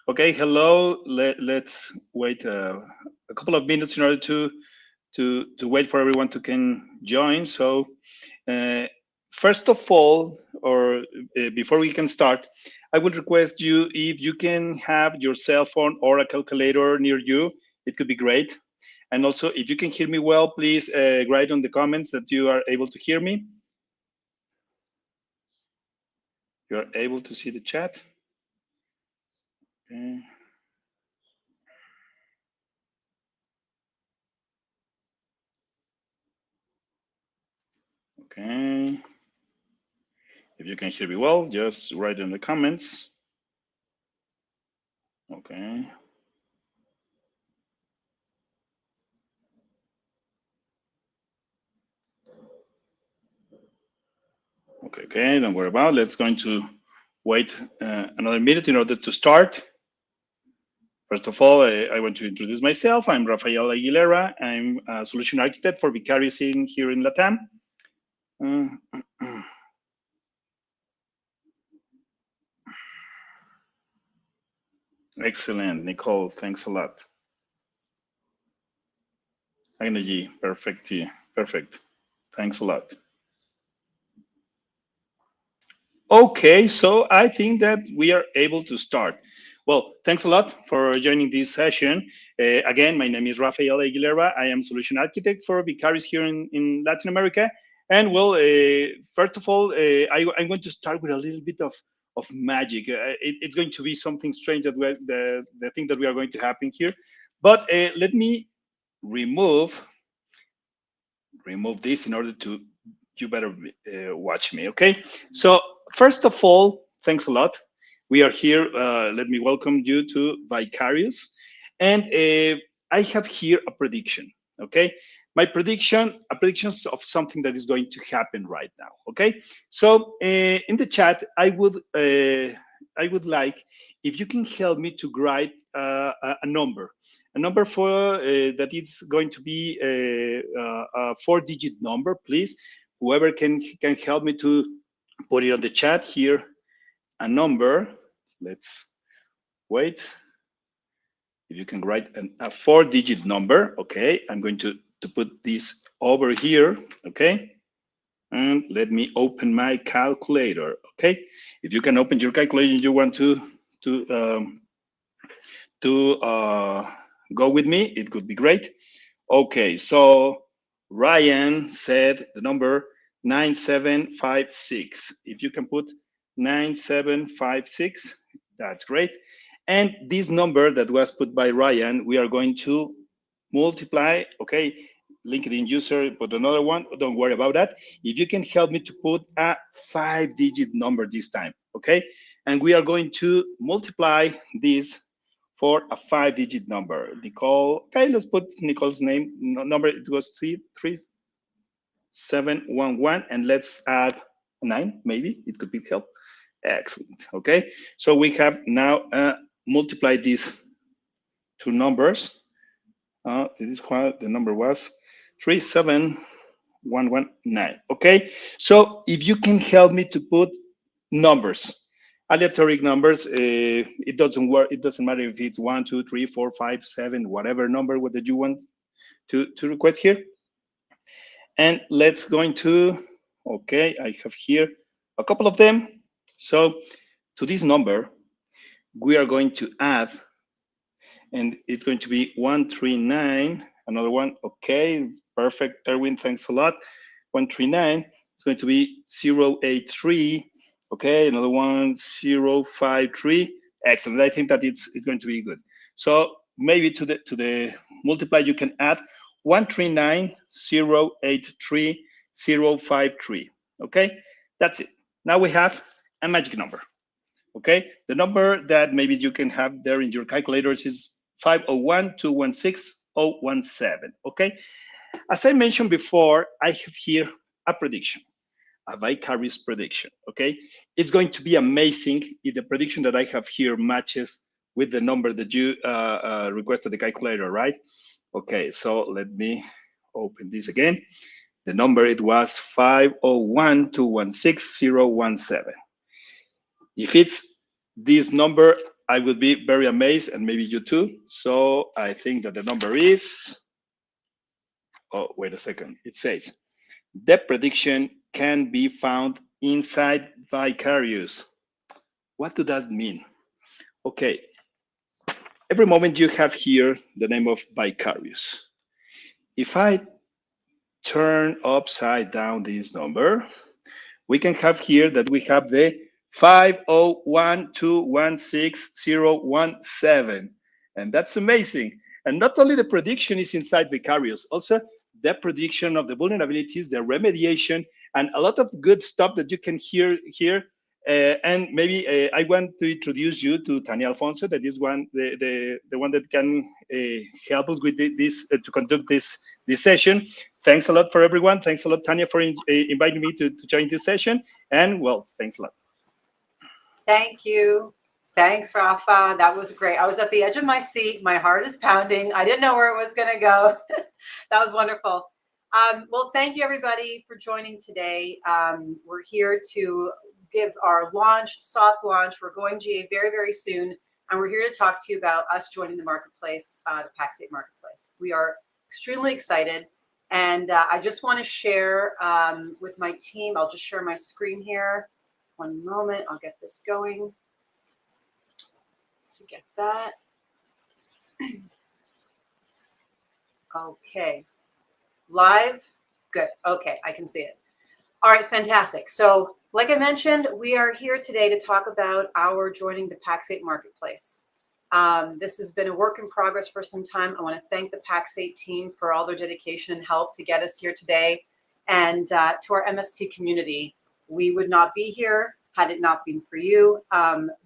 Okay, hello. Let's wait a couple of minutes in order to wait for everyone to can join. So, uh, first of all, or before we can start, I would request you if you can have your cell phone or a calculator near you. It could be great. And also, if you can hear me well, please write on the comments that you are able to hear me. You are able to see the chat. Okay. Okay. If you can hear me well, just write in the comments. Okay. Okay, don't worry about it. Let's going to wait another minute in order to start. First of all, I want to introduce myself. I'm Rafael Aguilera. I'm a solution architect for Vicarious here in Latam. Uh, Excellent, Nicole. Thanks a lot. Energy, perfect. Perfect. Thanks a lot. Okay, so I think that we are able to start. Well, thanks a lot for joining this session. Again, my name is Rafael Aguilera. I am solution architect for Vicarious here in Latin America. And well, first of all, I'm going to start with a little bit of magic. It's going to be something strange that the thing that we are going to happen here. But let me remove remove this in order to you better watch me. Okay, so first of all, thanks a lot. We are here. Let me welcome you to Vicarious, and I have here a prediction. Okay, my prediction, a prediction of something that is going to happen right now. Okay, so in the chat, I would like if you can help me to write a number for that it's going to be a four-digit number, please. Whoever can help me to put it on the chat here, a number. Let's wait. If you can write a four-digit number, okay. I'm going to put this over here, okay. And let me open my calculator, okay. If you can open your calculator, you want to um, to go with me, it could be great. Okay, so Ryan said the number 9756. If you can put 9756, that's great. And this number that was put by Ryan, we are going to multiply, okay, LinkedIn user, put another one, don't worry about that. If you can help me to put a five-digit number this time, okay? And we are going to multiply this for a five-digit number. Nicole, okay, let's put Nicole's name number. It was 33711, and let's add a nine. Maybe it could be help. Excellent. Okay, so we have now multiplied these two numbers. This is what the number was 37119. Okay, so if you can help me to put numbers, aleatoric numbers, it doesn't work. It doesn't matter if it's 1, 2, 3, 4, 5, 7, whatever number that you want to request here. And let's go into, okay, I have here a couple of them. So to this number, we are going to add, and it's going to be 139, another one, okay, perfect, Erwin, thanks a lot. 139, it's going to be 083, okay, another one, 053, excellent. I think that it's going to be good. So maybe to the multiply, you can add 139,083,053, okay, that's it. Now we have a magic number. Okay, the number that maybe you can have there in your calculators is 501,216,017. Okay, as I mentioned before, I have here a prediction, a vicarious prediction. Okay, it's going to be amazing if the prediction that I have here matches with the number that you requested the calculator, right? Okay, so let me open this again. The number, it was 501,216,017. If it's this number, I would be very amazed, and maybe you too. So I think that the number is, oh, wait a second. It says, the prediction can be found inside Vicarious. What does that mean? Okay, every moment you have here the name of Vicarious. If I turn upside down this number, we can have here that we have the 501216017. And that's amazing. And not only the prediction is inside Vicarious, also the prediction of the vulnerabilities, the remediation, and a lot of good stuff that you can hear here. And maybe I want to introduce you to Tania Alfonso, that is the one that can help us with this to conduct this session. Thanks a lot for everyone. Thanks a lot, Tania, for inviting me to join this session. And well, thanks a lot. Thank you. Thanks, Rafa. That was great. I was at the edge of my seat. My heart is pounding. I didn't know where it was going to go. That was wonderful. Well, thank you, everybody, for joining today. We're here to give our soft launch. We're going GA very, very soon. And we're here to talk to you about us joining the marketplace, the Pax8 marketplace. We are extremely excited. And I just want to share with my team. I'll just share my screen here. One moment. I'll get this going. To get that. Okay. Live. Good. Okay. I can see it. All right. Fantastic. So like I mentioned, we are here today to talk about our joining the Pax8 marketplace. This has been a work in progress for some time. I want to thank the Pax8 team for all their dedication and help to get us here today. And to our MSP community, we would not be here had it not been for you.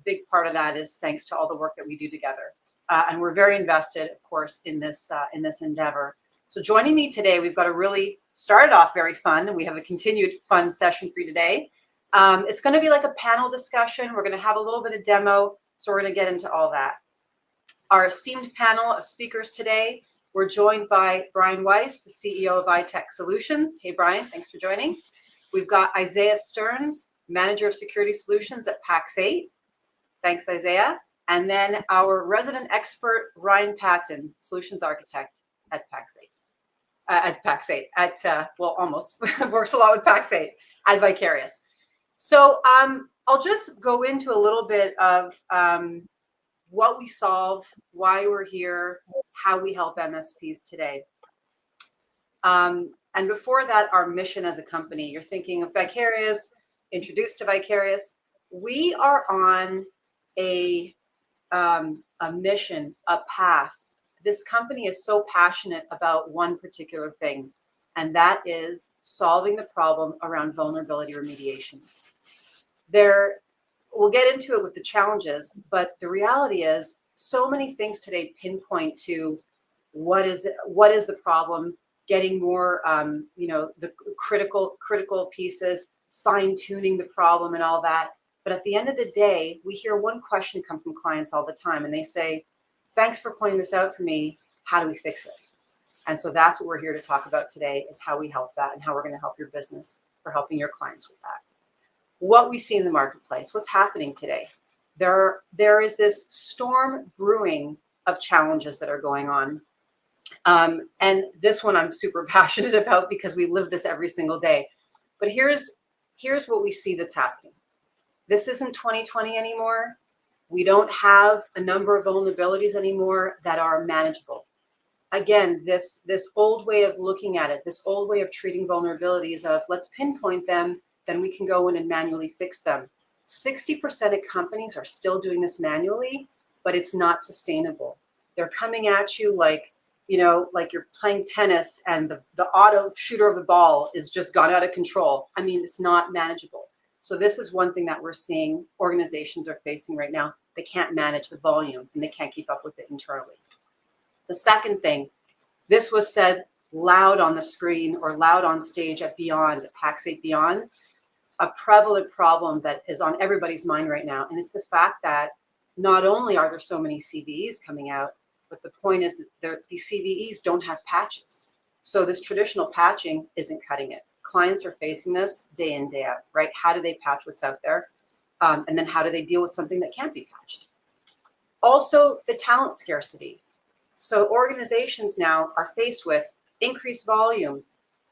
Big part of that is thanks to all the work that we do together. And we're very invested, of course, in this endeavor. So joining me today, we've got a really started off very fun, and we have a continued fun session for you today. It's going to be like a panel discussion. We're going to have a little bit of demo, so we're going to get into all that. Our esteemed panel of speakers today, we're joined by Brian Weiss, the CEO of iTech Solutions. Hey, Brian, thanks for joining. We've got Isaiah Stearns, Manager of Security Solutions at Pax8. Thanks, Isaiah. And then our resident expert, Ryan Patton, Solutions Architect at Pax8. Well, almost, works a lot with Pax8 at Vicarious. So I'll just go into a little bit of what we solve, why we're here, how we help MSPs today. And before that, our mission as a company. You're thinking of Vicarious, introduced to Vicarious. We are on a mission, a path. This company is so passionate about one particular thing, and that is solving the problem around vulnerability remediation. We'll get into it with the challenges, but the reality is so many things today pinpoint to what is the problem, getting more, the critical pieces, fine-tuning the problem and all that. But at the end of the day, we hear one question come from clients all the time, and they say, thanks for pointing this out for me. How do we fix it? And so that's what we're here to talk about today, is how we help that and how we're going to help your business for helping your clients with that. What we see in the marketplace, what's happening today. There is this storm brewing of challenges that are going on. And this one I'm super passionate about because we live this every single day. But here's what we see that's happening. This isn't 2020 anymore. We don't have a number of vulnerabilities anymore that are manageable. Again, this old way of looking at it, this old way of treating vulnerabilities of let's pinpoint them, then we can go in and manually fix them. 60% of companies are still doing this manually, but it's not sustainable. They're coming at you like you're playing tennis and the auto shooter of the ball is just gone out of control. I mean, it's not manageable. So this is one thing that we're seeing organizations are facing right now. They can't manage the volume and they can't keep up with it internally. The second thing, this was said loud on the screen or loud on stage at Beyond, at Pax8 Beyond, a prevalent problem that is on everybody's mind right now. And it's the fact that not only are there so many CVEs coming out, but the point is that these CVEs don't have patches. So this traditional patching isn't cutting it. Clients are facing this day in, day out, right? How do they patch what's out there? And then how do they deal with something that can't be patched? Also, the talent scarcity. So organizations now are faced with increased volume,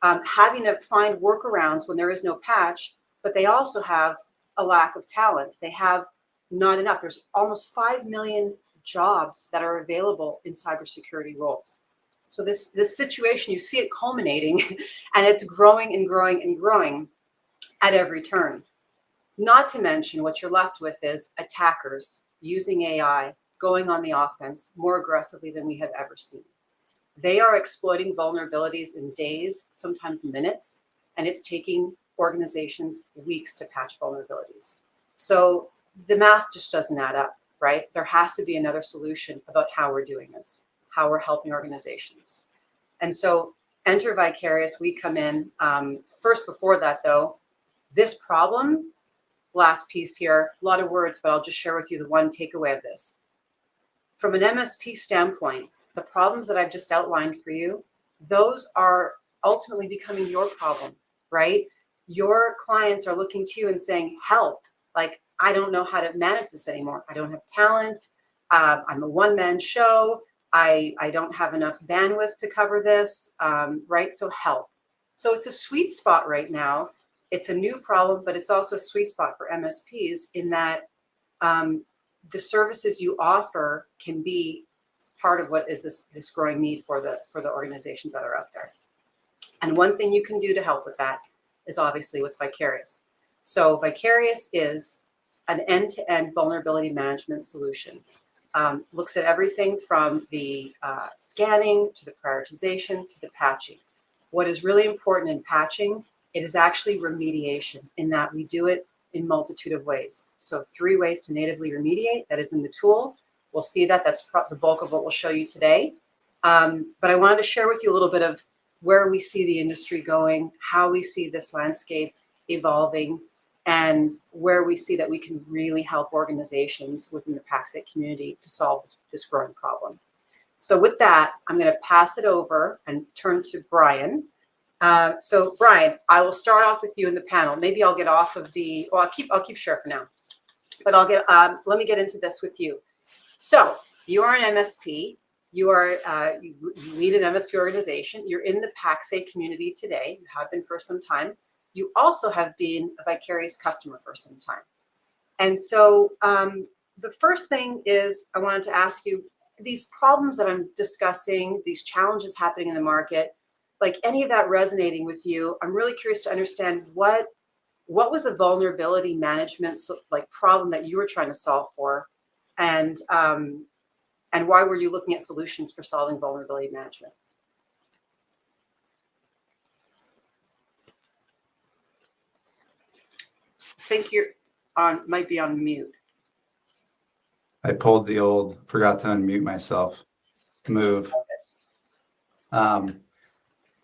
having to find workarounds when there is no patch, but they also have a lack of talent. They have not enough. There's almost 5 million jobs that are available in cybersecurity roles. So this situation, you see it culminating and it's growing and growing and growing at every turn. Not to mention what you're left with is attackers using AI, going on the offense more aggressively than we have ever seen. They are exploiting vulnerabilities in days, sometimes minutes, and it's taking organizations weeks to patch vulnerabilities. So the math just doesn't add up, right? There has to be another solution about how we're doing this, how we're helping organizations. And so enter Vicarious, we come in. First, before that though, this problem, last piece here, a lot of words, but I'll just share with you the one takeaway of this. From an MSP standpoint, the problems that I've just outlined for you, those are ultimately becoming your problem, right? Your clients are looking to you and saying, help, like, I don't know how to manage this anymore. I don't have talent. I'm a one-man show. I don't have enough bandwidth to cover this, right? So help. So it's a sweet spot right now. It's a new problem, but it's also a sweet spot for MSPs in that the services you offer can be part of what is this growing need for the organizations that are out there. And one thing you can do to help with that is obviously with Vicarious. So Vicarious is an end-to-end vulnerability management solution. Looks at everything from the scanning to the prioritization to the patching. What is really important in patching, it is actually remediation in that we do it in multitude of ways. So 3 ways to natively remediate, that is in the tool. We'll see that, that's the bulk of what we'll show you today. But I wanted to share with you a little bit of where we see the industry going, how we see this landscape evolving, and where we see that we can really help organizations within the PACSEC community to solve this growing problem. So with that, I'm going to pass it over and turn to Brian. So Brian, I will start off with you in the panel. Maybe I'll get off of the, well, I'll keep share for now, but let me get into this with you. So you are an MSP, you lead an MSP organization, you're in the PACSEC community today, you have been for some time. You also have been a Vicarious customer for some time. And so the first thing is I wanted to ask you, these problems that I'm discussing, these challenges happening in the market, like any of that resonating with you, I'm really curious to understand what was the vulnerability management problem that you were trying to solve for, and why were you looking at solutions for solving vulnerability management? I think you're might be on mute. I pulled the old forgot to unmute myself move.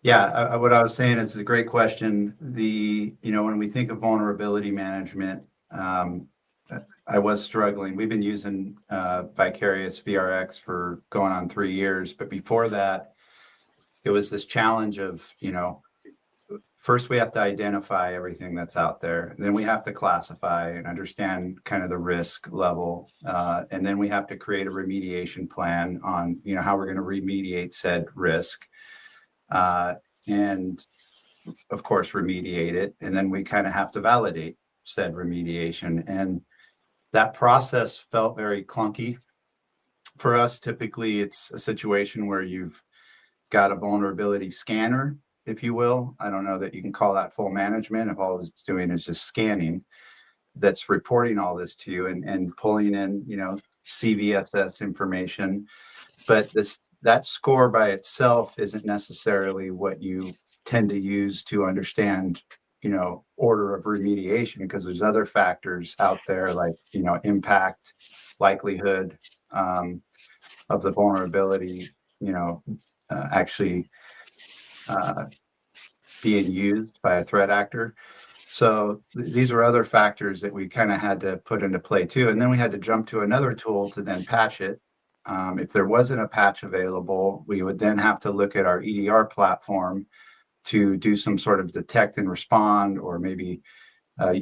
Yeah, what I was saying is a great question. When we think of vulnerability management, I was struggling. We've been using Vicarious VRX for going on 3 years, but before that, it was this challenge of, first we have to identify everything that's out there. Then we have to classify and understand kind of the risk level. And then we have to create a remediation plan on, how we're going to remediate said risk. And of course, remediate it. And then we kind of have to validate said remediation. And that process felt very clunky for us. Typically, it's a situation where you've got a vulnerability scanner, if you will. I don't know that you can call that full management if all it's doing is just scanning, that's reporting all this to you and pulling in, CVSS information. But that score by itself isn't necessarily what you tend to use to understand, order of remediation, because there's other factors out there like, impact, likelihood of the vulnerability, actually being used by a threat actor. So these are other factors that we kind of had to put into play too. And then we had to jump to another tool to then patch it. If there wasn't a patch available, we would then have to look at our EDR platform to do some sort of detect and respond, or maybe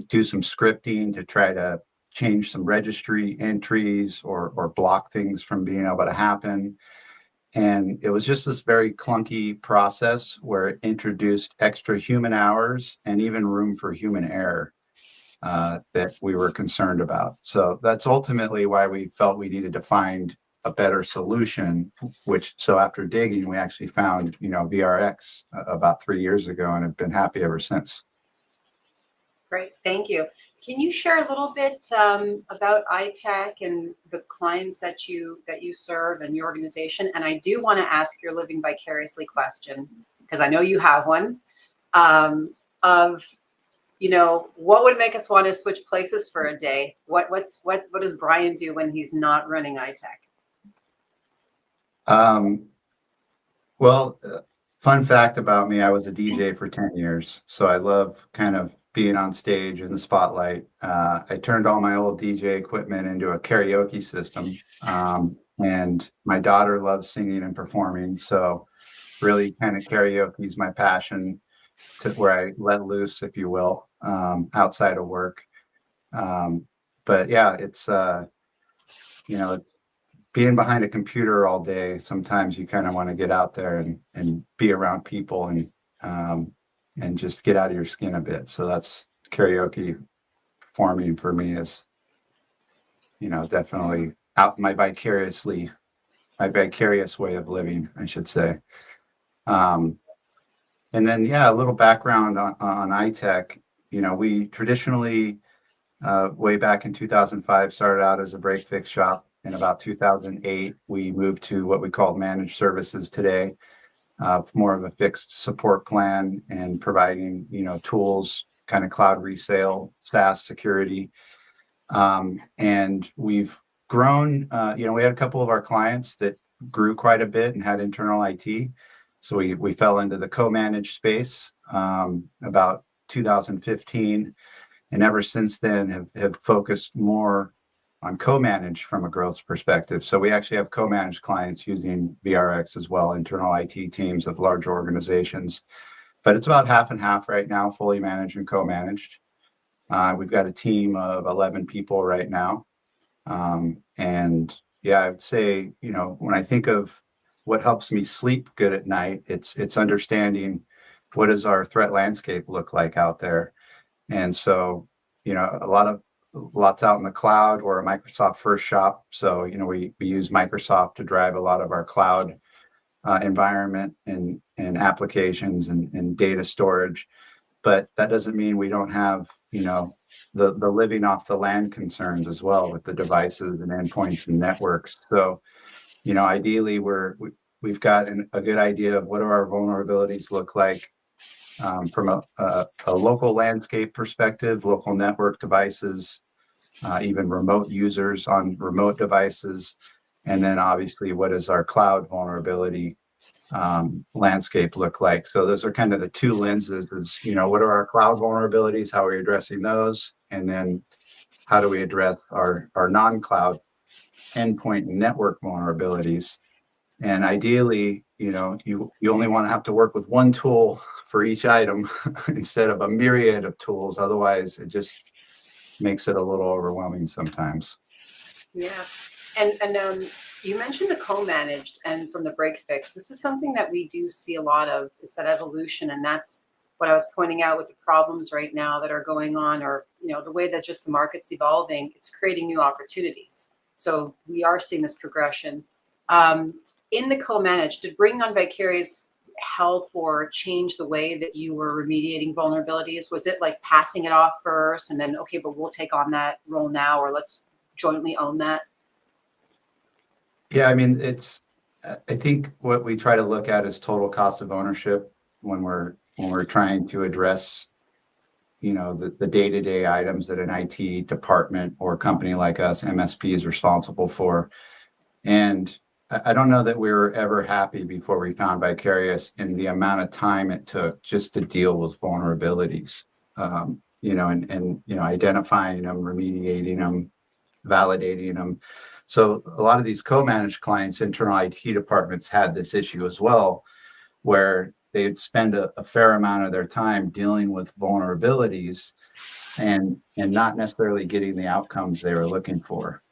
do some scripting to try to change some registry entries or block things from being able to happen. And it was just this very clunky process where it introduced extra human hours and even room for human error that we were concerned about. So that's ultimately why we felt we needed to find a better solution, so after digging, we actually found, VRX about 3 years ago and have been happy ever since. Great, thank you. Can you share a little bit about iTech and the clients that you serve and your organization? And I do want to ask your living vicariously question, because I know you have one, of what would make us want to switch places for a day? What does Brian do when he's not running iTech? Fun fact about me, I was a DJ for 10 years. So I love kind of being on stage in the spotlight. I turned all my old DJ equipment into a karaoke system. And my daughter loves singing and performing. So really kind of karaoke is my passion, to where I let loose, if you will, outside of work. But yeah, it's being behind a computer all day. Sometimes you kind of want to get out there and be around people and just get out of your skin a bit. So that's karaoke performing for me is, definitely out my vicarious way of living, I should say. And then, a little background on iTech. We traditionally, way back in 2005, started out as a break fix shop. In about 2008, we moved to what we call managed services today, more of a fixed support plan and providing, tools, kind of cloud resale, SaaS security. And we've grown, we had a couple of our clients that grew quite a bit and had internal IT. So we fell into the co-managed space about 2015. And ever since then have focused more on co-managed from a growth perspective. So we actually have co-managed clients using VRX as well, internal IT teams of large organizations. But it's about half and half right now, fully managed and co-managed. We've got a team of 11 people right now. And I would say, when I think of what helps me sleep good at night, it's understanding what does our threat landscape look like out there. And so, lots out in the cloud. We're a Microsoft first shop. So, we use Microsoft to drive a lot of our cloud environment and applications and data storage. But that doesn't mean we don't have, the living off the land concerns as well with the devices and endpoints and networks. So, ideally we've got a good idea of what do our vulnerabilities look like from a local landscape perspective, local network devices, even remote users on remote devices. And then obviously, what does our cloud vulnerability landscape look like? So those are kind of the two lenses is, what are our cloud vulnerabilities? How are we addressing those? And then how do we address our non-cloud endpoint and network vulnerabilities? And ideally, you only want to have to work with one tool for each item instead of a myriad of tools. Otherwise, it just makes it a little overwhelming sometimes. Yeah. And you mentioned the co-managed and from the break fix. This is something that we do see a lot of, is that evolution. And that's what I was pointing out with the problems right now that are going on, or, the way that just the market's evolving, it's creating new opportunities. So we are seeing this progression. In the co-managed, did bringing on Vicarious help or change the way that you were remediating vulnerabilities? Was it like passing it off first and then, okay, but we'll take on that role now, or let's jointly own that? Yeah, I mean, I think what we try to look at is total cost of ownership when we're trying to address, the day-to-day items that an IT department or company like us, MSP, is responsible for. And I don't know that we were ever happy before we found Vicarious in the amount of time it took just to deal with vulnerabilities, and identifying them, remediating them, validating them. So a lot of these co-managed clients, internal IT departments had this issue as well, where, they'd spend a fair amount of their time dealing with vulnerabilities and not necessarily getting the outcomes they were looking for.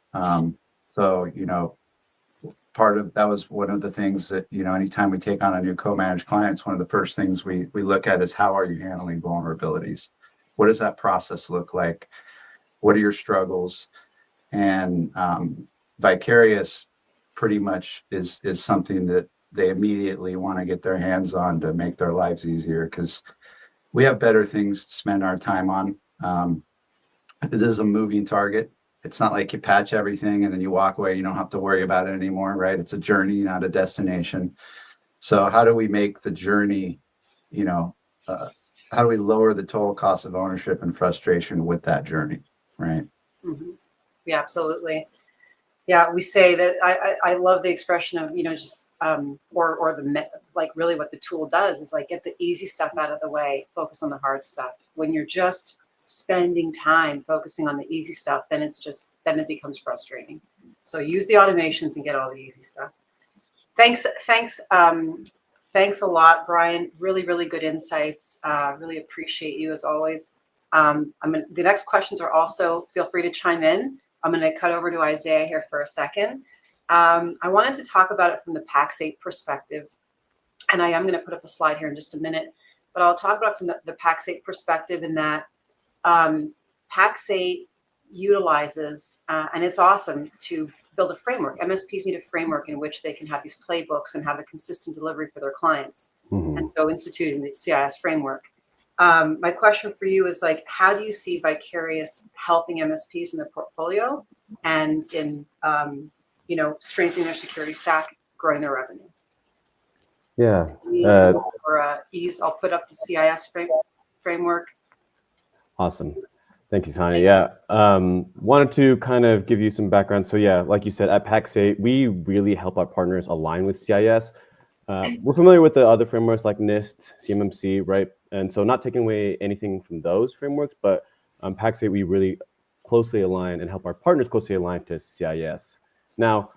So, you know, part of that was one of the things that, you know, anytime we take on a new co-managed client, it's one of the first things we look at is how are you handling vulnerabilities? What does that process look like? What are your struggles? And Vicarious pretty much is something that they immediately want to get their hands on to make their lives easier, because we have better things to spend our time on. This is a moving target. It's not like you patch everything and then you walk away. You don't have to worry about it anymore, right? It's a journey, not a destination. So how do we make the journey, you know, how do we lower the total cost of ownership and frustration with that journey, right? Mm-hmm. Yeah, absolutely. Yeah, we say that I love the expression of, you know, just or the like really what the tool does is like get the easy stuff out of the way, focus on the hard stuff. When you're just spending time focusing on the easy stuff, then it becomes frustrating. So use the automations and get all the easy stuff. Thanks a lot, Brian. Really, really good insights. Really appreciate you as always. The next questions are also, feel free to chime in. I'm going to cut over to Isaiah here for a second. I wanted to talk about it from the Pax8 perspective, and I am going to put up a slide here in just a minute, but I'll talk about it from the Pax8 perspective in that Pax8 utilizes, and it's awesome to build a framework. MSPs need a framework in which they can have these playbooks and have a consistent delivery for their clients. Mm-hmm. And so instituting the CIS framework. My question for you is like, how do you see Vicarious helping MSPs in their portfolio and in, you know, strengthening their security stack, growing their revenue? Yeah. For ease, I'll put up the CIS framework. Awesome. Thank you, Tanya. Yeah. Wanted to kind of give you some background. So yeah, like you said, at Pax8, we really help our partners align with CIS. We're familiar with the other frameworks like NIST, CMMC, right? And so not taking away anything from those frameworks, but Pax8, we really closely align and help our partners closely align to CIS. Now,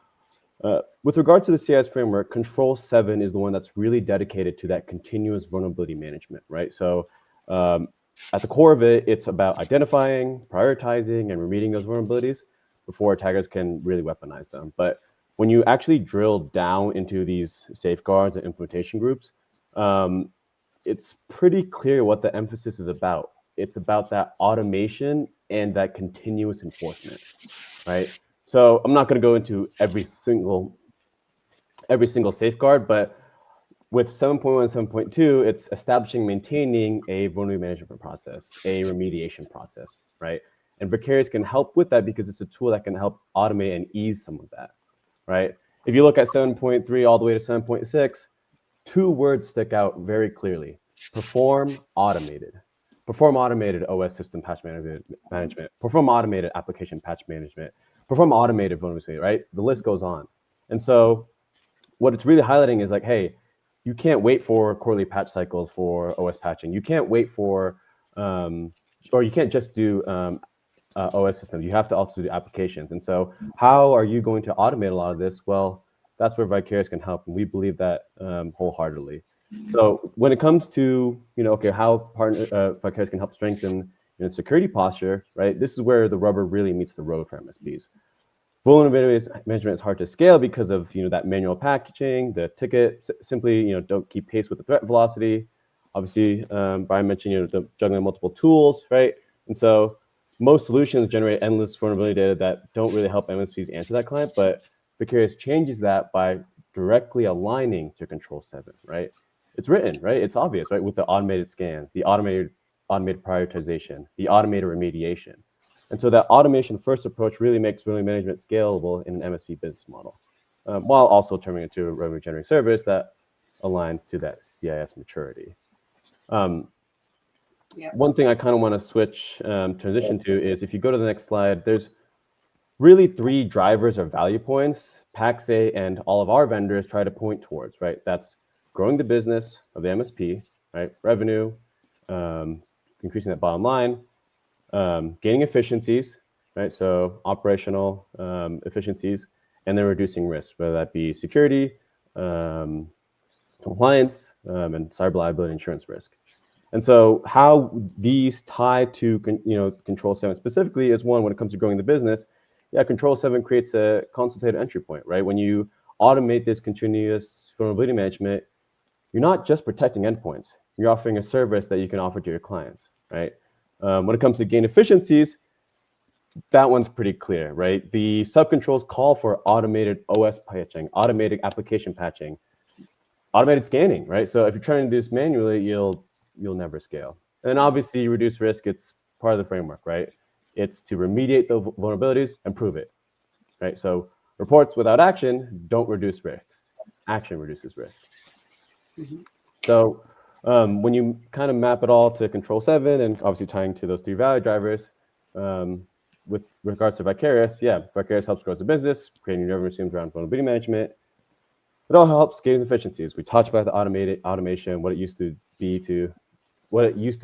with regard to the CIS framework, Control 7 is the one that's really dedicated to that continuous vulnerability management, right? So at the core of it, it's about identifying, prioritizing, and remediating those vulnerabilities before attackers can really weaponize them. But when you actually drill down into these safeguards and implementation groups, it's pretty clear what the emphasis is about. It's about that automation and that continuous enforcement, right? So I'm not going to go into every single safeguard, but with 7.1 and 7.2, it's establishing, maintaining a vulnerability management process, a remediation process, right? And Vicarious can help with that because it's a tool that can help automate and ease some of that, right? If you look at 7.3 all the way to 7.6, two words stick out very clearly: perform automated. Perform automated OS system patch management, perform automated application patch management, perform automated vulnerability, right? The list goes on. And so what it's really highlighting is like, hey, you can't wait for quarterly patch cycles for OS patching. You can't wait for, or you can't just do OS systems. You have to also do applications. And so how are you going to automate a lot of this? Well, that's where Vicarious can help. And we believe that wholeheartedly. So when it comes to, you know, okay, how Vicarious can help strengthen security posture, right? This is where the rubber really meets the road for MSPs. Vulnerability management is hard to scale because of that manual packaging, the ticket simply don't keep pace with the threat velocity. Obviously, Brian mentioned the juggling multiple tools, right? And so most solutions generate endless vulnerability data that don't really help MSPs answer that client, but Vicarious changes that by directly aligning to Control 7, right? It's written, right? It's obvious, right? With the automated scans, the automated prioritization, the automated remediation. And so that automation first approach really makes vulnerability management scalable in an MSP business model, while also turning into a revenue generating service that aligns to that CIS maturity. One thing I kind of want to transition to is if you go to the next slide, there's really three drivers or value points Pax8 and all of our vendors try to point towards, right? That's growing the business of the MSP, right? Revenue, increasing that bottom line, gaining efficiencies, right? So operational efficiencies, and then reducing risk, whether that be security, compliance, and cyber liability insurance risk. And so how these tie to Control 7 specifically is one, when it comes to growing the business, Control 7 creates a consultative entry point, right? When you automate this continuous vulnerability management, you're not just protecting endpoints. You're offering a service that you can offer to your clients, right? When it comes to gain efficiencies, that one's pretty clear, right? The subcontrols call for automated OS patching, automated application patching, automated scanning, right? So if you're trying to do this manually, you'll never scale. And obviously, reduce risk. It's part of the framework, right? It's to remediate the vulnerabilities and prove it, right? So reports without action don't reduce risks. Action reduces risk. Mhm. So when you kind of map it all to Control 7 and obviously tying to those 3 value drivers, with regards to Vicarious, Vicarious helps grow the business, creating new revenue streams around vulnerability management. It all helps gain efficiencies. We talked about the automation, what it used to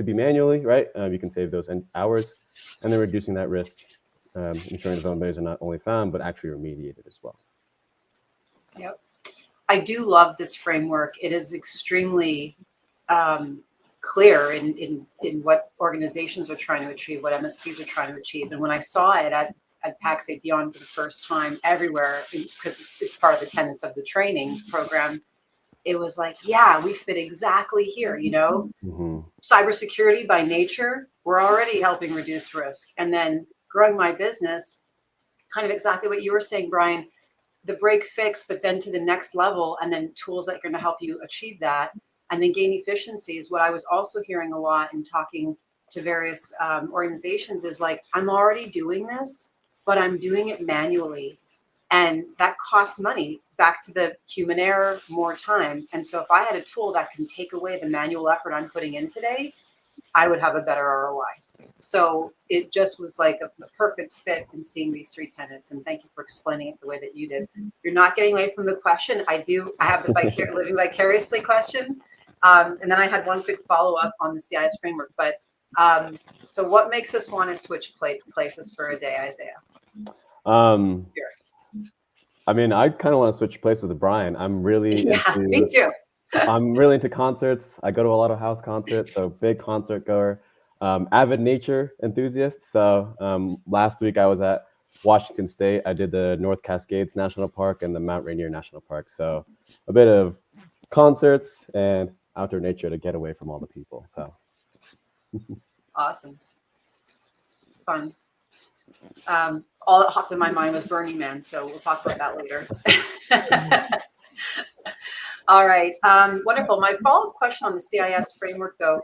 be manually, right? You can save those hours, and then reducing that risk, ensuring the vulnerabilities are not only found but actually remediated as well. Yep. I do love this framework. It is extremely clear in what organizations are trying to achieve, what MSPs are trying to achieve. And when I saw it at PAX 8 Beyond for the first time everywhere, because it's part of the tenets of the training program, it was like, yeah, we fit exactly here, Mm-hmm. Cybersecurity by nature, we're already helping reduce risk. And then growing my business, kind of exactly what you were saying, Brian, the break fix, but then to the next level, and then tools that are going to help you achieve that, and then gain efficiencies. What I was also hearing a lot in talking to various organizations is like, I'm already doing this, but I'm doing it manually. And that costs money, back to the human error, more time. And so if I had a tool that can take away the manual effort I'm putting in today, I would have a better ROI. So it just was like a perfect fit in seeing these 3 tenets. And thank you for explaining it the way that you did. You're not getting away from the question. I have the living vicariously question. And then I had one quick follow-up on the CIS framework. But so what makes us want to switch places for a day, Isaiah? I mean, I kind of want to switch places with Brian. I'm really me too. I'm really into concerts. I go to a lot of house concerts, so big concert goer, avid nature enthusiast. So last week I was at Washington State. I did the North Cascades National Park and the Mount Rainier National Park. So a bit of concerts and outdoor nature to get away from all the people. So awesome, fun. All that hopped in my mind was Burning Man, so we'll talk about that later. All right, wonderful. My follow-up question on the CIS framework, though,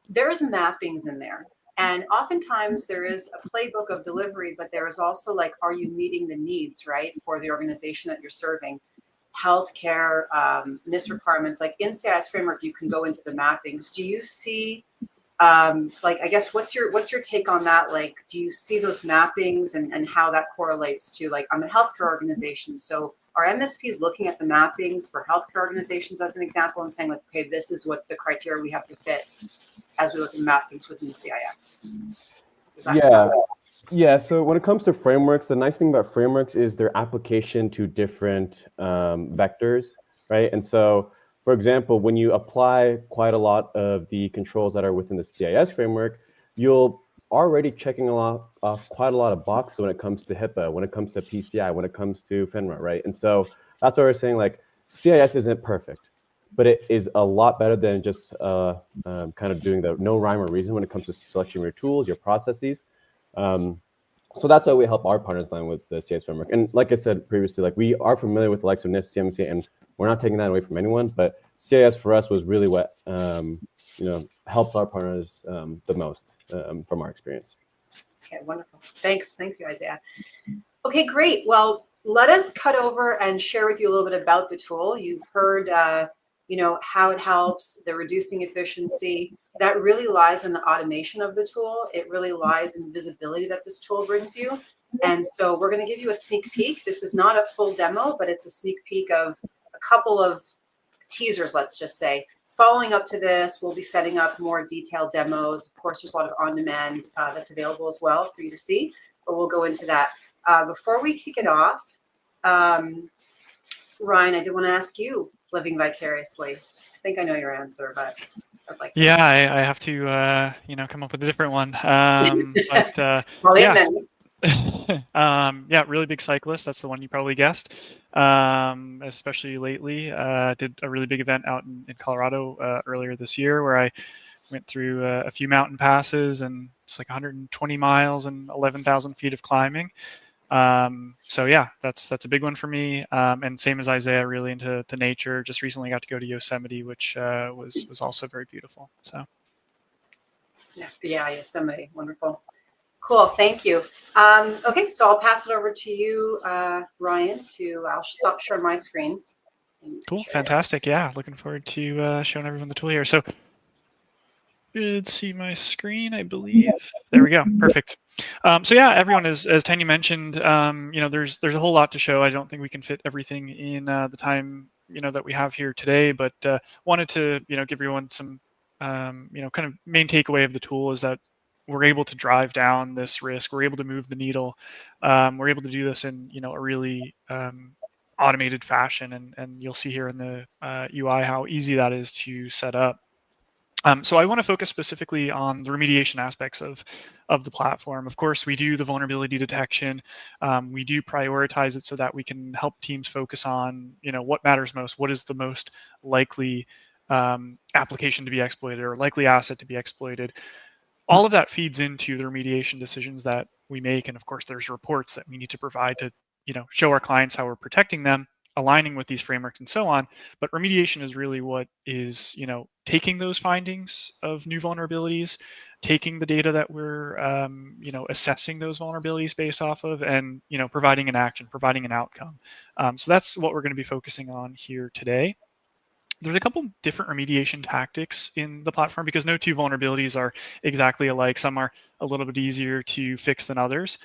there's mappings in there. And oftentimes there is a playbook of delivery, but there is also like, are you meeting the needs, right, for the organization that you're serving? Healthcare, NIST requirements, like in CIS framework, you can go into the mappings. Do you see, I guess, what's your take on that? Like, do you see those mappings and how that correlates to, like, I'm a healthcare organization. So are MSPs looking at the mappings for healthcare organizations as an example and saying, like, okay, this is what the criteria we have to fit as we look at mappings within CIS? Yeah. So when it comes to frameworks, the nice thing about frameworks is their application to different vectors, right? And so, for example, when you apply quite a lot of the controls that are within the CIS framework, you'll already checking off quite a lot of boxes when it comes to HIPAA, when it comes to PCI, when it comes to FINRA, right? And so that's why we're saying, like, CIS isn't perfect, but it is a lot better than just kind of doing the no rhyme or reason when it comes to selecting your tools, your processes. So that's how we help our partners land with the CIS framework. And like I said previously, like, we are familiar with the likes of NIST, CMMC, and we're not taking that away from anyone. But CIS for us was really what helped our partners the most from our experience. Okay, wonderful. Thanks. Thank you, Isaiah. Okay, great. Well, let us cut over and share with you a little bit about the tool. You've heard how it helps, the reducing efficiency. That really lies in the automation of the tool. It really lies in the visibility that this tool brings you. And so we're going to give you a sneak peek. This is not a full demo, but it's a sneak peek of a couple of teasers, let's just say. Following up to this, we'll be setting up more detailed demos. Of course, there's a lot of on-demand that's available as well for you to see, but we'll go into that. Before we kick it off, Ryan, I did want to ask you, living vicariously? I think I know your answer, but I'd like to. Yeah, I have to, come up with a different one. But Probably yeah, many. yeah, really big cyclist. That's the one you probably guessed. Especially lately, did a really big event out in Colorado earlier this year where I went through a few mountain passes, and it's like 120 miles and 11,000 feet of climbing. So yeah, that's a big one for me. And same as Isaiah, really into nature. Just recently got to go to Yosemite, which was also very beautiful. So Yeah, Yosemite, wonderful. Cool, thank you. Okay, so I'll pass it over to you, Ryan. I'll stop sharing my screen. cool, fantastic. Yeah, looking forward to showing everyone the tool here. So should see my screen, I believe. There we go. Perfect. So yeah, everyone, as Tanya mentioned, there's a whole lot to show. I don't think we can fit everything in the time that we have here today, but wanted to give everyone some kind of main takeaway of the tool is that we're able to drive down this risk. We're able to move the needle. We're able to do this in a really automated fashion, and you'll see here in the UI how easy that is to set up. So I want to focus specifically on the remediation aspects of the platform. Of course, we do the vulnerability detection. We do prioritize it so that we can help teams focus on what matters most. What is the most likely application to be exploited or likely asset to be exploited? All of that feeds into the remediation decisions that we make, and of course, there's reports that we need to provide to show our clients how we're protecting them, aligning with these frameworks and so on. But remediation is really what is, taking those findings of new vulnerabilities, taking the data that we're, assessing those vulnerabilities based off of, and, providing an action, providing an outcome. So that's what we're going to be focusing on here today. There's a couple different remediation tactics in the platform because no two vulnerabilities are exactly alike. Some are a little bit easier to fix than others.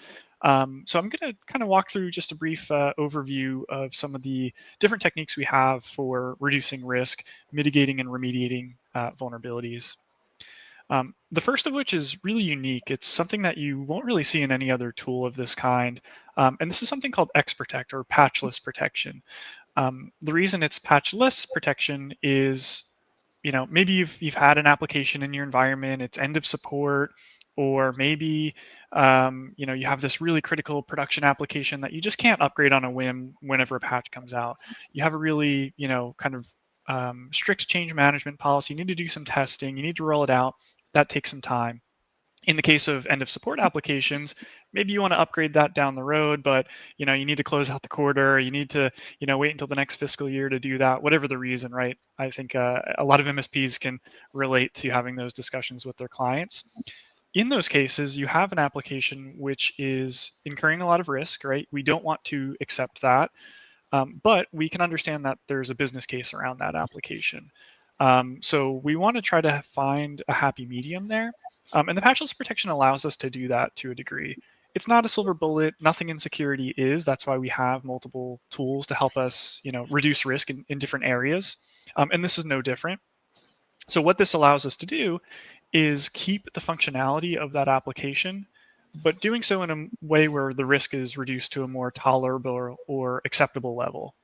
So I'm going to kind of walk through just a brief overview of some of the different techniques we have for reducing risk, mitigating and remediating vulnerabilities. The first of which is really unique. It's something that you won't really see in any other tool of this kind. And this is something called X-Protect or patchless protection. The reason it's patchless protection is, maybe you've had an application in your environment, it's end of support, or maybe you have this really critical production application that you just can't upgrade on a whim whenever a patch comes out. You have a really kind of strict change management policy. You need to do some testing. You need to roll it out. That takes some time. In the case of end of support applications, maybe you want to upgrade that down the road, but you need to close out the quarter. You need to wait until the next fiscal year to do that. Whatever the reason, right? I think a lot of MSPs can relate to having those discussions with their clients. In those cases, you have an application which is incurring a lot of risk, right? We don't want to accept that, but we can understand that there's a business case around that application. So we want to try to find a happy medium there. And the patchless protection allows us to do that to a degree. It's not a silver bullet. Nothing in security is. That's why we have multiple tools to help us, reduce risk in different areas. And this is no different. So what this allows us to do is keep the functionality of that application, but doing so in a way where the risk is reduced to a more tolerable or acceptable level.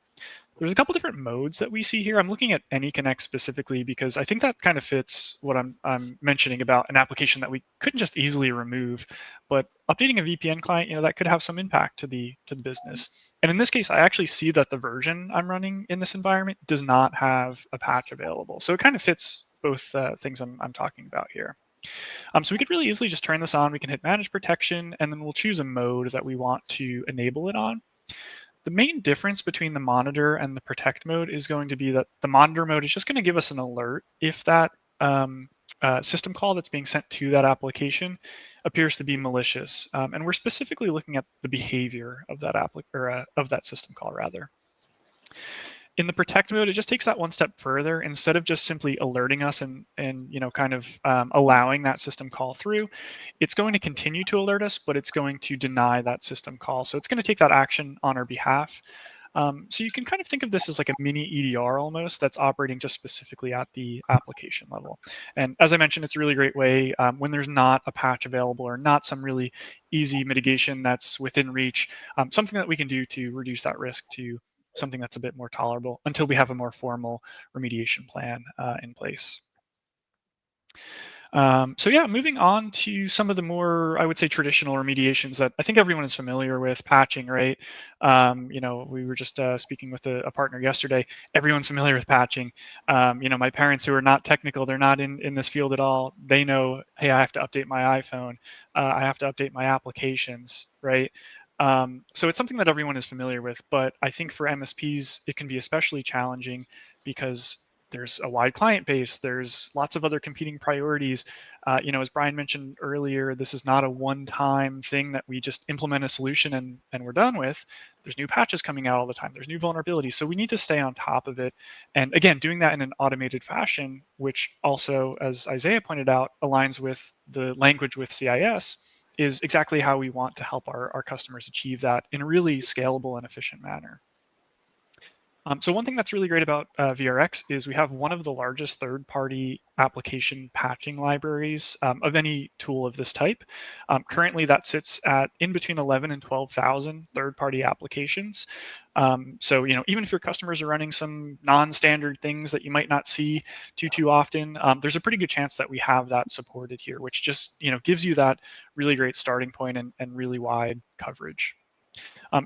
There's a couple different modes that we see here. I'm looking at AnyConnect specifically because I think that kind of fits what I'm mentioning about an application that we couldn't just easily remove, but updating a VPN client, that could have some impact to the business. And in this case, I actually see that the version I'm running in this environment does not have a patch available. So it kind of fits both things I'm talking about here. So we could really easily just turn this on. We can hit Manage Protection, and then we'll choose a mode that we want to enable it on. The main difference between the monitor and the protect mode is going to be that the monitor mode is just going to give us an alert if that system call that's being sent to that application appears to be malicious. And we're specifically looking at the behavior of that of that system call rather. In the protect mode, it just takes that one step further. Instead of just simply alerting us and kind of allowing that system call through, it's going to continue to alert us, but it's going to deny that system call. So it's going to take that action on our behalf. So you can kind of think of this as like a mini EDR almost that's operating just specifically at the application level. And as I mentioned, it's a really great way when there's not a patch available or not some really easy mitigation that's within reach, something that we can do to reduce that risk to something that's a bit more tolerable until we have a more formal remediation plan in place. So yeah, moving on to some of the more, I would say, traditional remediations that I think everyone is familiar with, patching, right? We were just speaking with a partner yesterday. Everyone's familiar with patching. My parents who are not technical, they're not in this field at all. They know, hey, I have to update my iPhone. I have to update my applications, right? So it's something that everyone is familiar with, but I think for MSPs, it can be especially challenging because there's a wide client base. There's lots of other competing priorities. As Brian mentioned earlier, this is not a one-time thing that we just implement a solution and we're done with. There's new patches coming out all the time. There's new vulnerabilities. So we need to stay on top of it. And again, doing that in an automated fashion, which also, as Isaiah pointed out, aligns with the language with CIS, is exactly how we want to help our customers achieve that in a really scalable and efficient manner. So one thing that's really great about VRX is we have one of the largest third-party application patching libraries of any tool of this type. Currently, that sits at in between 11 and 12,000 third-party applications. So even if your customers are running some non-standard things that you might not see too often, there's a pretty good chance that we have that supported here, which just gives you that really great starting point and really wide coverage.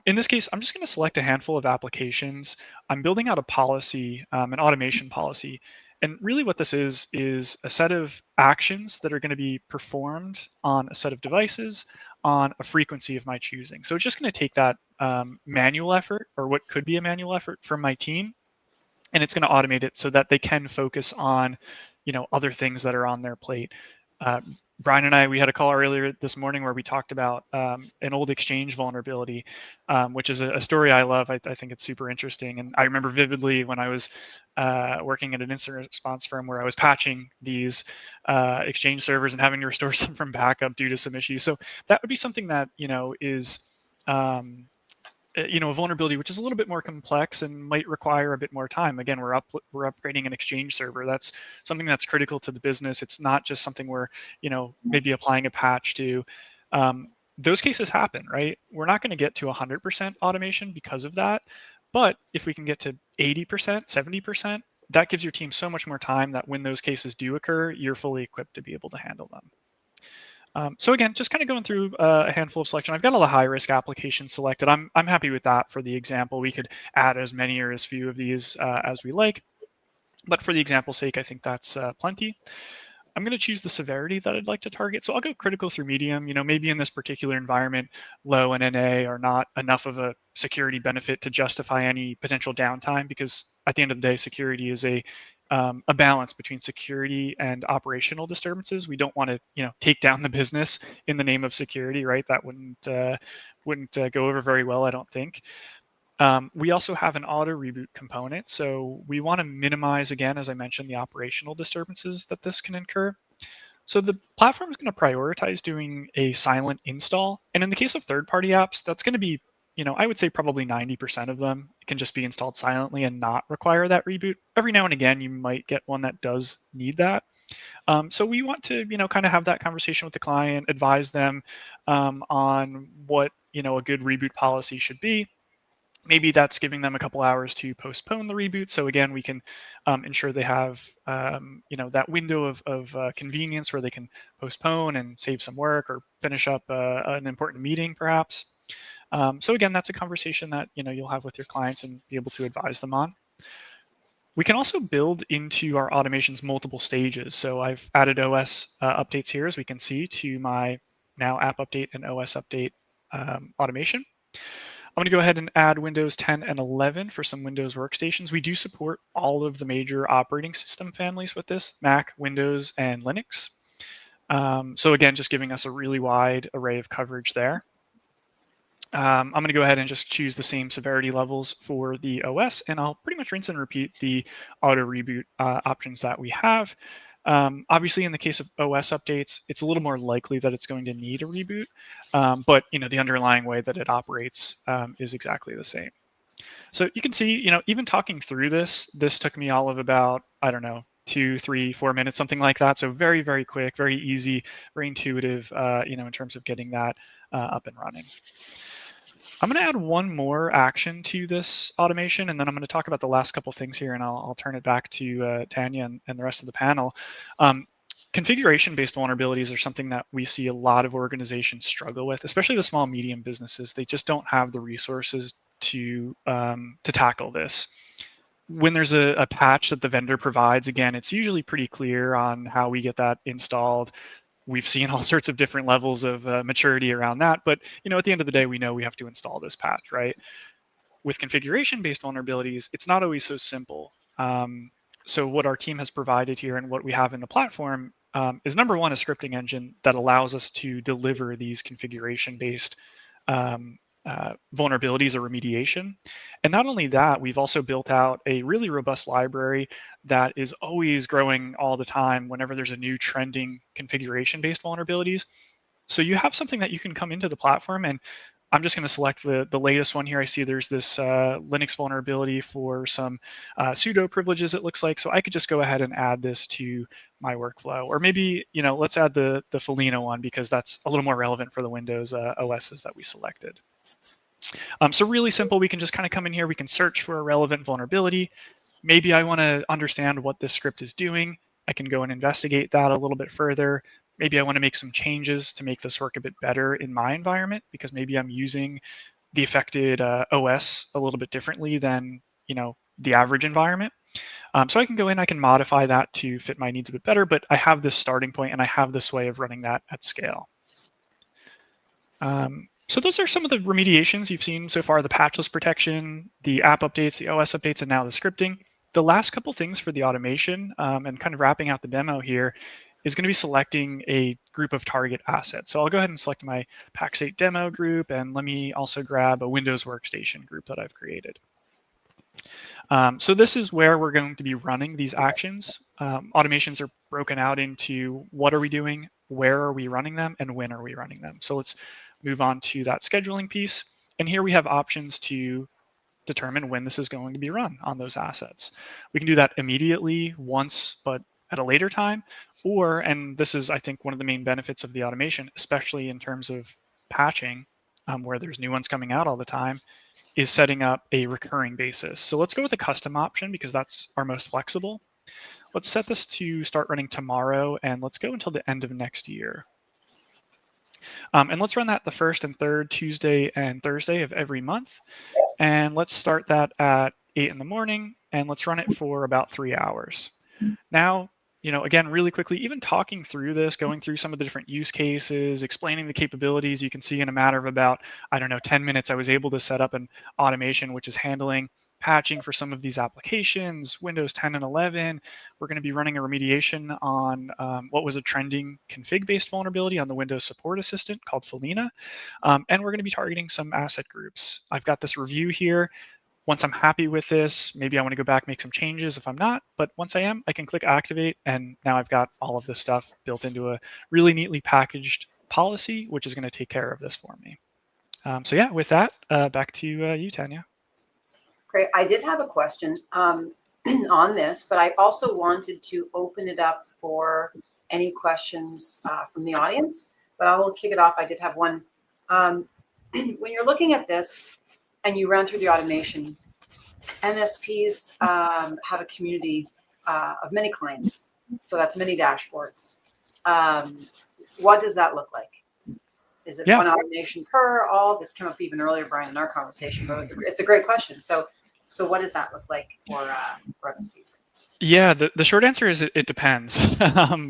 In this case, I'm just going to select a handful of applications. I'm building out a policy, an automation policy. And really what this is a set of actions that are going to be performed on a set of devices on a frequency of my choosing. So it's just going to take that manual effort, or what could be a manual effort, from my team, and it's going to automate it so that they can focus on other things that are on their plate. Brian and we had a call earlier this morning where we talked about an old Exchange vulnerability, which is a story I love. I think it's super interesting. And I remember vividly when I was working at an incident response firm where I was patching these Exchange servers and having to restore some from backup due to some issues. So that would be something that, is a vulnerability which is a little bit more complex and might require a bit more time. Again, we're upgrading an Exchange server. That's something that's critical to the business. It's not just something we're maybe applying a patch to. Those cases happen, right? We're not going to get to 100% automation because of that, but if we can get to 80%, 70%, that gives your team so much more time that when those cases do occur, you're fully equipped to be able to handle them. So again, just kind of going through a handful of selection. I've got all the high-risk applications selected. I'm happy with that for the example. We could add as many or as few of these as we like, but for the example's sake, I think that's plenty. I'm going to choose the severity that I'd like to target. So I'll go critical through medium. Maybe in this particular environment, low and NA are not enough of a security benefit to justify any potential downtime, because at the end of the day, security is a balance between security and operational disturbances. We don't want to, take down the business in the name of security, right? That wouldn't go over very well, I don't think. We also have an auto reboot component. So we want to minimize, again, as I mentioned, the operational disturbances that this can incur. So the platform is going to prioritize doing a silent install. And in the case of third-party apps, that's going to be, I would say probably 90% of them can just be installed silently and not require that reboot. Every now and again, you might get one that does need that. So we want to, kind of have that conversation with the client, advise them on what, a good reboot policy should be. Maybe that's giving them a couple hours to postpone the reboot. So again, we can ensure they have, that window of convenience where they can postpone and save some work or finish up an important meeting, perhaps. So again, that's a conversation that you'll have with your clients and be able to advise them on. We can also build into our automations multiple stages. So I've added OS updates here, as we can see, to my now app update and OS update automation. I'm going to go ahead and add Windows 10 and 11 for some Windows workstations. We do support all of the major operating system families with this: Mac, Windows, and Linux. So again, just giving us a really wide array of coverage there. I'm going to go ahead and just choose the same severity levels for the OS, and I'll pretty much rinse and repeat the auto reboot options that we have. Obviously, in the case of OS updates, it's a little more likely that it's going to need a reboot, but the underlying way that it operates is exactly the same. So you can see, even talking through this took me all of about, 2, 3, 4 minutes, something like that. So very, very quick, very easy, very intuitive, in terms of getting that up and running. I'm going to add one more action to this automation, and then I'm going to talk about the last couple things here, and I'll turn it back to Tanya and the rest of the panel. Configuration-based vulnerabilities are something that we see a lot of organizations struggle with, especially the small, medium businesses. They just don't have the resources to tackle this. When there's a patch that the vendor provides, again, it's usually pretty clear on how we get that installed. We've seen all sorts of different levels of maturity around that, but at the end of the day, we know we have to install this patch, right? With configuration-based vulnerabilities, it's not always so simple. So what our team has provided here and what we have in the platform is, number one, a scripting engine that allows us to deliver these configuration-based vulnerabilities or remediation. And not only that, we've also built out a really robust library that is always growing all the time whenever there's a new trending configuration-based vulnerabilities. So you have something that you can come into the platform, and I'm just going to select the latest one here. I see there's this Linux vulnerability for some sudo privileges, it looks like. So I could just go ahead and add this to my workflow. Or maybe, let's add the Felina one, because that's a little more relevant for the Windows OSs that we selected. So really simple, we can just kind of come in here, we can search for a relevant vulnerability. Maybe I want to understand what this script is doing. I can go and investigate that a little bit further. Maybe I want to make some changes to make this work a bit better in my environment, because maybe I'm using the affected OS a little bit differently than the average environment. So I can go in, I can modify that to fit my needs a bit better, but I have this starting point and I have this way of running that at scale. So those are some of the remediations you've seen so far: the patchless protection, the app updates, the OS updates, and now the scripting. The last couple things for the automation, and kind of wrapping out the demo here, is going to be selecting a group of target assets. So I'll go ahead and select my Pax8 demo group, and let me also grab a Windows Workstation group that I've created. So this is where we're going to be running these actions. Automations are broken out into what are we doing, where are we running them, and when are we running them. So let's move on to that scheduling piece. And here we have options to determine when this is going to be run on those assets. We can do that immediately, once, but at a later time, or, and this is, I think, one of the main benefits of the automation, especially in terms of patching, where there's new ones coming out all the time, is setting up a recurring basis. So let's go with a custom option, because that's our most flexible. Let's set this to start running tomorrow, and let's go until the end of next year. And let's run that the first and third Tuesday and Thursday of every month. And let's start that at 8 in the morning, and let's run it for about 3 hours. Now, again, really quickly, even talking through this, going through some of the different use cases, explaining the capabilities, you can see in a matter of about, 10 minutes, I was able to set up an automation which is handling patching for some of these applications, Windows 10 and 11. We're going to be running a remediation on what was a trending config-based vulnerability on the Windows Support Assistant called Felina. And we're going to be targeting some asset groups. I've got this review here. Once I'm happy with this, maybe I want to go back, make some changes if I'm not, but once I am, I can click activate, and now I've got all of this stuff built into a really neatly packaged policy, which is going to take care of this for me. So yeah, with that, back to you, Tanya. Great. I did have a question on this, but I also wanted to open it up for any questions from the audience, but I will kick it off. I did have one. When you're looking at this, and you ran through the automation, MSPs have a community of many clients. So that's many dashboards. What does that look like? Is it one automation per all? This came up even earlier, Brian, in our conversation, but it's a great question. So what does that look like for MSPs? Yeah, the short answer is it depends,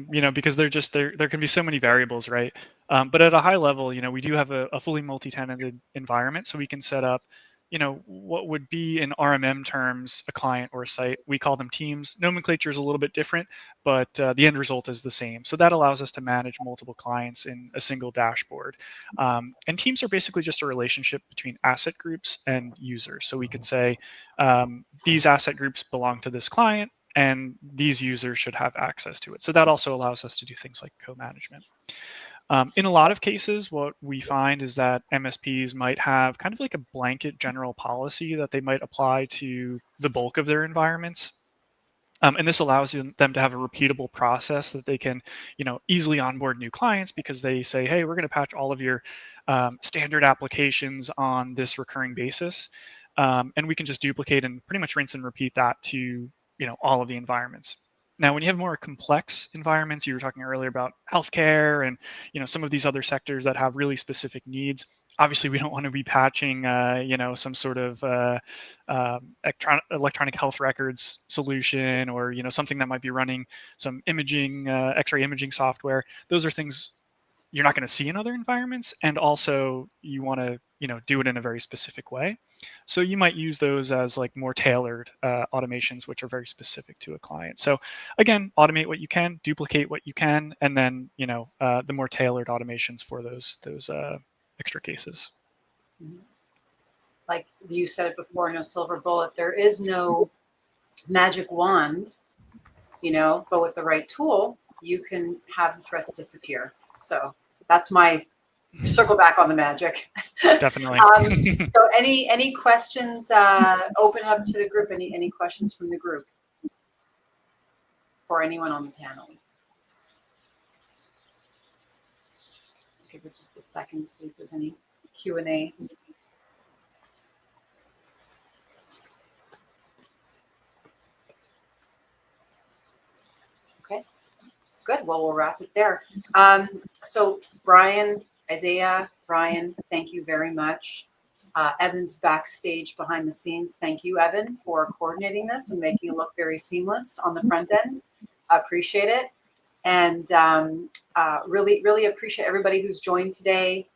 because there can be so many variables, right? But at a high level, we do have a fully multi-tenanted environment, so we can set up, what would be in RMM terms a client or a site. We call them teams. Nomenclature is a little bit different, but the end result is the same. So that allows us to manage multiple clients in a single dashboard. And teams are basically just a relationship between asset groups and users. So we could say these asset groups belong to this client, and these users should have access to it. So that also allows us to do things like co-management. In a lot of cases, what we find is that MSPs might have kind of like a blanket general policy that they might apply to the bulk of their environments. And this allows them to have a repeatable process that they can, easily onboard new clients, because they say, hey, we're going to patch all of your standard applications on this recurring basis. And we can just duplicate and pretty much rinse and repeat that to, all of the environments. Now, when you have more complex environments, you were talking earlier about healthcare and, some of these other sectors that have really specific needs. Obviously, we don't want to be patching, some sort of electronic health records solution, or, something that might be running some imaging, X-ray imaging software. Those are things you're not going to see in other environments. And also you want to, do it in a very specific way. So you might use those as like more tailored automations, which are very specific to a client. So again, automate what you can, duplicate what you can, and then, the more tailored automations for those extra cases. Like you said it before, no silver bullet. There is no magic wand, but with the right tool, you can have the threats disappear. So that's my circle back on the magic. Definitely. So any questions, open it up to the group. Any questions from the group or anyone on the panel? Give it just a second to see if there's any Q&A. Okay, good. Well, we'll wrap it there. So Brian, Isaiah, Brian, thank you very much. Evan's backstage behind the scenes. Thank you, Evan, for coordinating this and making it look very seamless on the front end. I appreciate it. And really, really appreciate everybody who's joined today.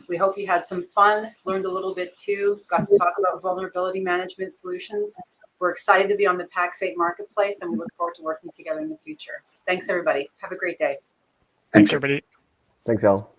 We hope you had some fun, learned a little bit too, got to talk about vulnerability management solutions. We're excited to be on the Pax8 marketplace, and we look forward to working together in the future. Thanks, everybody. Have a great day. Thanks, everybody. Thanks, Al.